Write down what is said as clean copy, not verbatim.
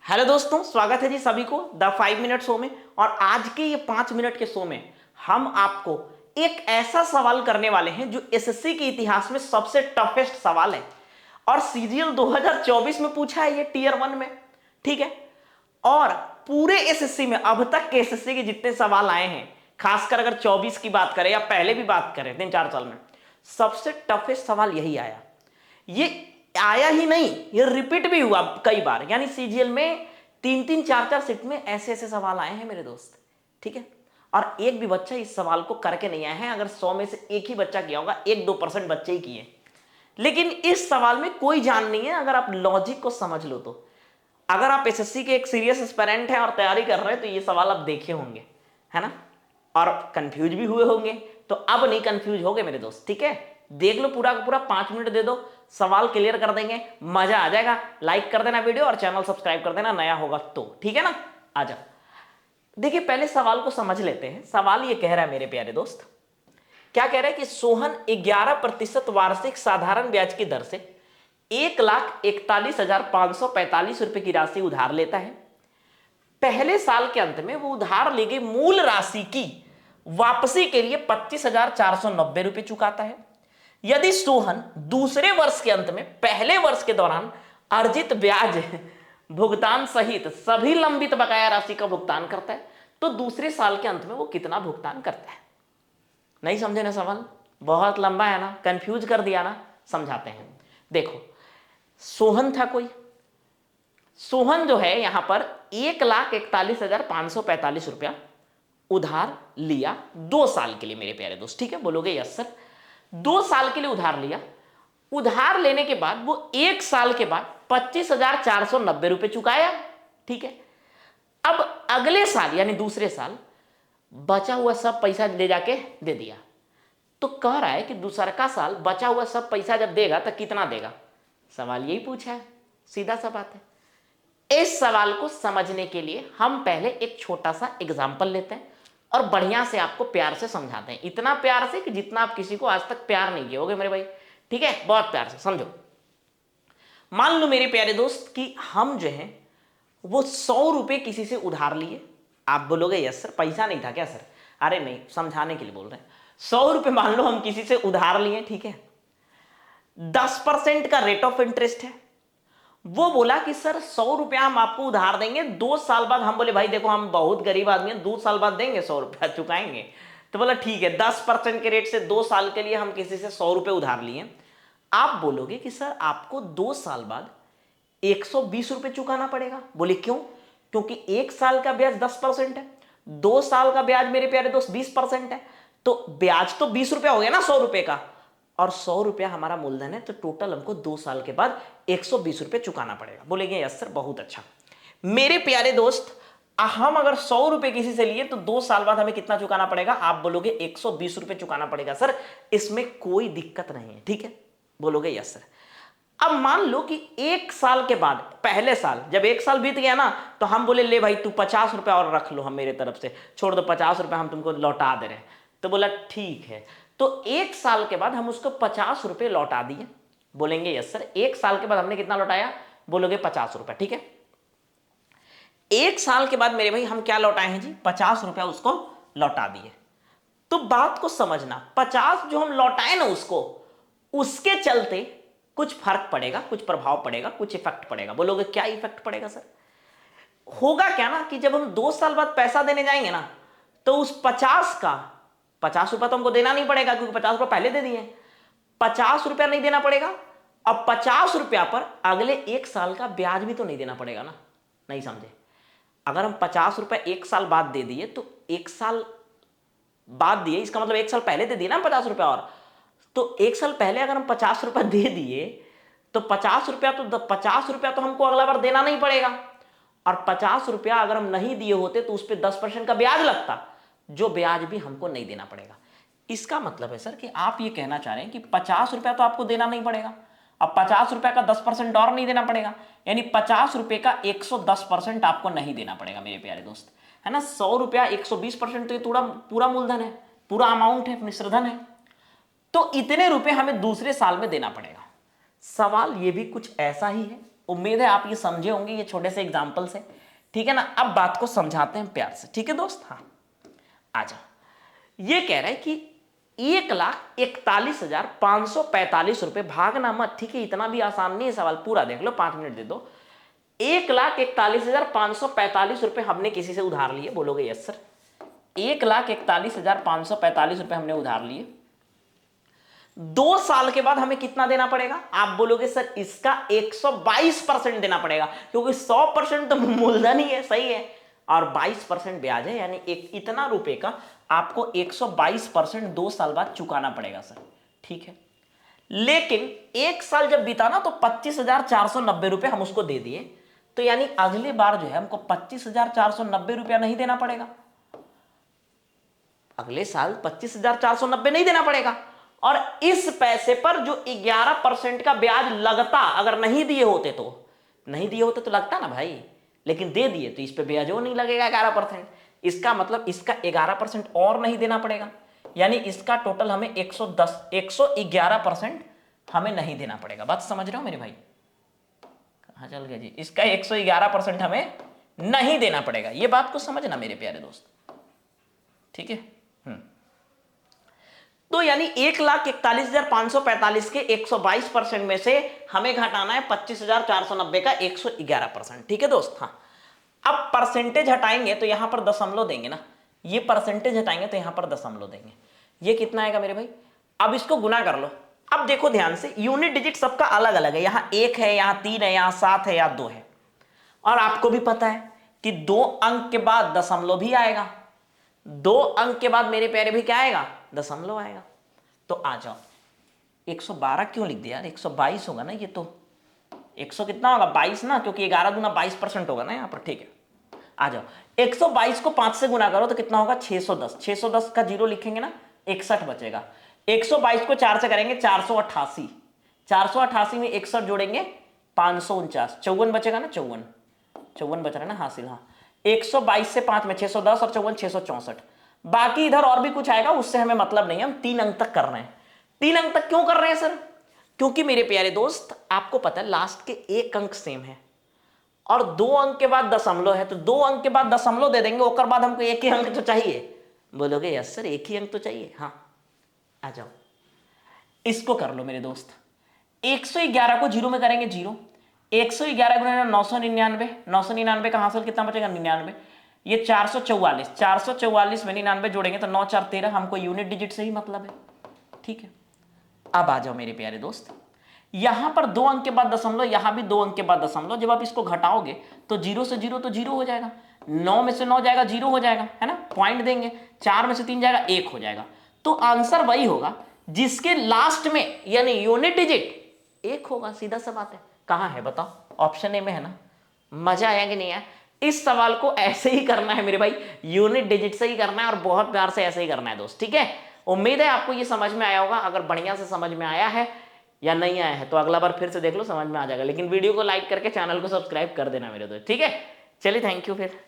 Hello दोस्तों, स्वागत है जी सभी को द 5 मिनट शो में। और आज के ये 5 मिनट के शो में हम आपको एक ऐसा सवाल करने वाले हैं जो एसएससी के इतिहास में सबसे टफेस्ट सवाल है और सीजीएल 2024 में पूछा है ये टीयर 1 में। ठीक है। और पूरे एसएससी में अब तक के एसएससी के जितने सवाल आए हैं, खासकर अगर 24 की बात करें या पहले भी बात करें 3-4 साल में, सबसे टफेस्ट सवाल यही आया। ये आया ही नहीं, ये रिपीट भी हुआ कई बार। यानी सीजीएल में 3-3, 4-4 सीट में ऐसे ऐसे सवाल आए हैं मेरे दोस्त। ठीक है। और एक भी बच्चा इस सवाल को करके नहीं आया है। अगर 100 में से एक ही बच्चा किया होगा, 1-2% बच्चे ही किए। लेकिन इस सवाल में कोई जान नहीं है अगर आप लॉजिक को समझ लो तो। अगर आप एसएससी के एक सीरियस एस्पिरेंट हैं और तैयारी कर रहे हैं तो ये सवाल आप देखे होंगे, है ना। और कंफ्यूज भी हुए होंगे, तो अब नहीं कंफ्यूज होगे मेरे दोस्त। ठीक है। देख लो पूरा का पूरा, 5 मिनट दे दो, सवाल क्लियर कर देंगे, मजा आ जाएगा। लाइक कर देना वीडियो और चैनल सब्सक्राइब कर देना नया होगा तो। ठीक है ना। आ जाओ, देखिए पहले सवाल को समझ लेते हैं। सवाल ये कह रहा है मेरे प्यारे दोस्त, क्या कह रहा है कि सोहन 11% वार्षिक साधारण ब्याज की दर से 1,41,545 रुपए की राशि उधार लेता है। पहले साल के अंत में वो उधार ली गई मूल राशि की वापसी के लिए 25,490 रुपए चुकाता है। यदि सोहन दूसरे वर्ष के अंत में पहले वर्ष के दौरान अर्जित ब्याज भुगतान सहित सभी लंबित बकाया राशि का भुगतान करता है तो दूसरे साल के अंत में वो कितना भुगतान करता है। नहीं समझे ना सवाल? बहुत लंबा है ना, कंफ्यूज कर दिया ना। समझाते हैं। देखो, सोहन था कोई। सोहन जो है यहां पर 1,41,545 रुपया उधार लिया 2 साल के लिए मेरे प्यारे दोस्त। ठीक है, बोलोगे यस सर। 2 साल के लिए उधार लिया। उधार लेने के बाद वो 1 साल के बाद 25,490 रुपए चुकाया। ठीक है। अब अगले साल यानी दूसरे साल बचा हुआ सब पैसा ले जाके दे दिया। तो कह रहा है कि दूसरा का साल बचा हुआ सब पैसा जब देगा तो कितना देगा। सवाल यही पूछा है, सीधा सा बात है। इस सवाल को समझने के लिए हम पहले एक छोटा सा एग्जाम्पल लेते हैं और बढ़िया से आपको प्यार से समझाते हैं। इतना प्यार से कि जितना आप किसी को आज तक प्यार नहीं किए होगे मेरे भाई। ठीक है, बहुत प्यार से समझो। मान लो मेरे प्यारे दोस्त कि हम जो है वो 100 रुपए किसी से उधार लिए। आप बोलोगे यस सर, पैसा नहीं था क्या सर? अरे नहीं, समझाने के लिए बोल रहे हैं। 100 रुपए मान लो हम किसी से उधार लिए। ठीक है। 10% का रेट ऑफ इंटरेस्ट है। वो बोला कि सर 100 रुपया हम आपको उधार देंगे 2 साल बाद। हम बोले भाई देखो हम बहुत गरीब आदमी हैं, 2 साल बाद देंगे, 100 रुपया चुकाएंगे। तो बोला ठीक है, 10% के रेट से 2 साल के लिए हम किसी से 100 रुपये उधार लिए। आप बोलोगे कि सर आपको 2 साल बाद 120 रुपये चुकाना पड़ेगा। बोले क्यों? क्योंकि 1 साल का ब्याज 10% है, 2 साल का ब्याज मेरे प्यारे दोस्त 20% है। तो ब्याज तो 20 रुपया हो गया ना 100 रुपये का, और 100 रुपया हमारा मूलधन है। तो टोटल हमको 2 साल के बाद 120 रुपये चुकाना पड़ेगा। बोलेंगे यस सर, बहुत अच्छा। मेरे प्यारे दोस्त, हम अगर 100 रुपये किसी से लिए तो 2 साल बाद हमें कितना चुकाना पड़ेगा? आप बोलोगे 120 रुपये चुकाना पड़ेगा सर, इसमें कोई दिक्कत नहीं है। ठीक है, बोलोगे यस सर। अब मान लो कि 1 साल के बाद, पहले साल जब 1 साल बीत गया ना, तो हम बोले ले भाई तू 50 रुपया और रख लो, हम मेरे तरफ से छोड़ दो, 50 रुपया हम तुमको लौटा दे रहे हैं। तो बोला ठीक है। तो 1 साल के बाद हम उसको 50 रुपये लौटा दिए। बोलेंगे यस सर। 1 साल के बाद हमने कितना लौटाया? बोलोगे 50 रुपया। ठीक है। 1 साल के बाद मेरे भाई हम क्या लौटाए हैं जी? 50 रुपया उसको लौटा दिए। तो बात को समझना, 50 जो हम लौटाए ना उसको, उसके चलते कुछ फर्क पड़ेगा, कुछ प्रभाव पड़ेगा, कुछ इफेक्ट पड़ेगा। बोलोगे क्या इफेक्ट पड़ेगा सर? होगा क्या ना कि जब हम 2 साल बाद पैसा देने जाएंगे ना, तो उस 50 रुपया तो हमको देना नहीं पड़ेगा क्योंकि 50 रुपया पहले दे दिए। 50 रुपया नहीं देना पड़ेगा। अब 50 रुपया पर अगले 1 साल का ब्याज भी तो नहीं देना पड़ेगा ना। नहीं समझे? अगर हम 50 रुपया 1 साल बाद दे दिए तो 1 साल बाद दिए, इसका मतलब 1 साल पहले दे दिए ना 50 रुपया। और तो 1 साल पहले अगर हम 50 रुपया दे दिए तो 50 रुपया तो हमको अगला बार देना नहीं पड़ेगा। और 50 रुपया अगर हम नहीं दिए होते तो उस पर 10% का ब्याज लगता, जो ब्याज भी हमको नहीं देना पड़ेगा। इसका मतलब है सर कि आप ये कहना चाह रहे हैं कि 50 रुपया तो आपको देना नहीं पड़ेगा, अब 50 रुपया का 10% और नहीं देना पड़ेगा, यानी 50 रुपये का 110% आपको नहीं देना पड़ेगा मेरे प्यारे दोस्त, है ना। 100 रुपया 120% तो ये पूरा मूलधन है, पूरा अमाउंट है, मिश्रधन है। तो इतने रुपए हमें दूसरे साल में देना पड़ेगा। सवाल ये भी कुछ ऐसा ही है। उम्मीद है आप ये समझे होंगे ये छोटे से एग्जाम्पल से, ठीक है ना। अब बात को समझाते हैं प्यार से, ठीक है दोस्त। हाँ आ जाओ। ये कह रहा है कि 1,41,545 रुपए, भागना मत, ठीक है, इतना भी आसान नहीं है सवाल, पूरा देख लो, 5 मिनट दे दो। 1,41,545 रुपए हमने किसी से उधार लिए, बोलोगे यस सर। 1,41,545 रुपए हमने उधार लिए, 2 साल के बाद हमें कितना देना पड़ेगा? आप बोलोगे सर इसका 122% देना पड़ेगा, क्योंकि 100% तो मूलधन ही है, सही है, और 22% ब्याज है, यानी एक इतना रुपए का आपको 122% 2 साल बाद चुकाना पड़ेगा सर, ठीक है। लेकिन 1 साल जब बीता ना तो 25,490 रुपए हम उसको दे दिए, तो यानी अगले बार जो है हमको 25,490 रुपया नहीं देना पड़ेगा, अगले साल 25,490 नहीं देना पड़ेगा। और इस पैसे पर जो 11% का ब्याज लगता, अगर नहीं दिए होते तो लगता ना भाई, लेकिन दे दिए तो इस पे ब्याज और नहीं लगेगा 11%। इसका मतलब इसका 11% और नहीं देना पड़ेगा, यानी इसका टोटल हमें 111% हमें नहीं देना पड़ेगा। बात समझ रहे हो मेरे भाई? कहां चल गया जी? इसका 111% हमें नहीं देना पड़ेगा, ये बात को समझना मेरे प्यारे दोस्त, ठीक है। तो यानी 1,41,545 के 122% में से हमें घटाना है 25,490 का 111%, ठीक है दोस्त। हाँ अब परसेंटेज हटाएंगे तो यहां पर दशमलव देंगे ना, ये परसेंटेज हटाएंगे तो यहां पर दशमलव देंगे, ये कितना आएगा मेरे भाई? अब इसको गुना कर लो। अब देखो ध्यान से, यूनिट डिजिट सबका अलग अलग है, यहां 1 है, यहां 3 है, यहां 7 है, यहां 2 है, और आपको भी पता है कि 2 अंक के बाद दशमलव भी आएगा, 2 अंक के बाद मेरे प्यारे भी क्या आएगा? दशमलव आएगा। तो आ जाओ, 112 क्यों लिख दिया यार, 122 होगा ना ये तो, 100 कितना होगा? 22 ना, क्योंकि 11 दूना 22% होगा ना यहाँ पर, ठीक है। आ जाओ, 122 को 5 से गुना करो तो कितना होगा? 610, 610 का जीरो लिखेंगे ना, 61 बचेगा। 122 को 4 से करेंगे 488, 488 में 61 जोड़ेंगे 549, 54 बचेगा ना, 54 बच रहा है ना हासिल। हाँ 122 से 5 में 610 और 54 664, बाकी इधर और भी कुछ आएगा उससे हमें मतलब नहीं है, हम 3 अंक तक कर रहे हैं। 3 अंक तक क्यों कर रहे हैं सर? क्योंकि मेरे प्यारे दोस्त आपको पता है लास्ट के 1 अंक सेम है और 2 अंक के बाद दशमलव है, तो 2 अंक के बाद दशमलव दे देंगे, उसके बाद हमको 1 ही अंक तो चाहिए। बोलोगे यस सर 1 ही अंक तो चाहिए। हाँ आ जाओ, इसको कर लो मेरे दोस्त। 111 को जीरो में करेंगे, जीरो, 111 गुना 999, 999 का हासिल कितना बचेगा? 99। ये 444, 444 में 99 जोड़ेंगे तो 9 4 13, हमको यूनिट डिजिट से ही मतलब है, ठीक है। अब आ जाओ मेरे प्यारे दोस्त, यहां पर 2 अंक के बाद दशमलव, यहां भी 2 अंक के बाद दशमलव, जब आप इसको घटाओगे तो 0 से 0 तो 0 हो जाएगा, 9 में से 9 जाएगा 0 हो जाएगा, है ना, पॉइंट देंगे, 4 में से 3 जाएगा 1 हो जाएगा। तो आंसर वही होगा जिसके लास्ट में यानी यूनिट डिजिट 1 होगा, सीधा सा बात है। कहां है बताओ? ऑप्शन ए में है ना। मजा आया कि नहीं आया? इस सवाल को ऐसे ही करना है मेरे भाई, यूनिट डिजिट से ही करना है और बहुत प्यार से ऐसे ही करना है दोस्त, ठीक है। उम्मीद है आपको ये समझ में आया होगा। अगर बढ़िया से समझ में आया है या नहीं आया है तो अगला बार फिर से देख लो, समझ में आ जाएगा। लेकिन वीडियो को लाइक करके चैनल को सब्सक्राइब कर देना मेरे दोस्त, ठीक है। चलिए थैंक यू फिर।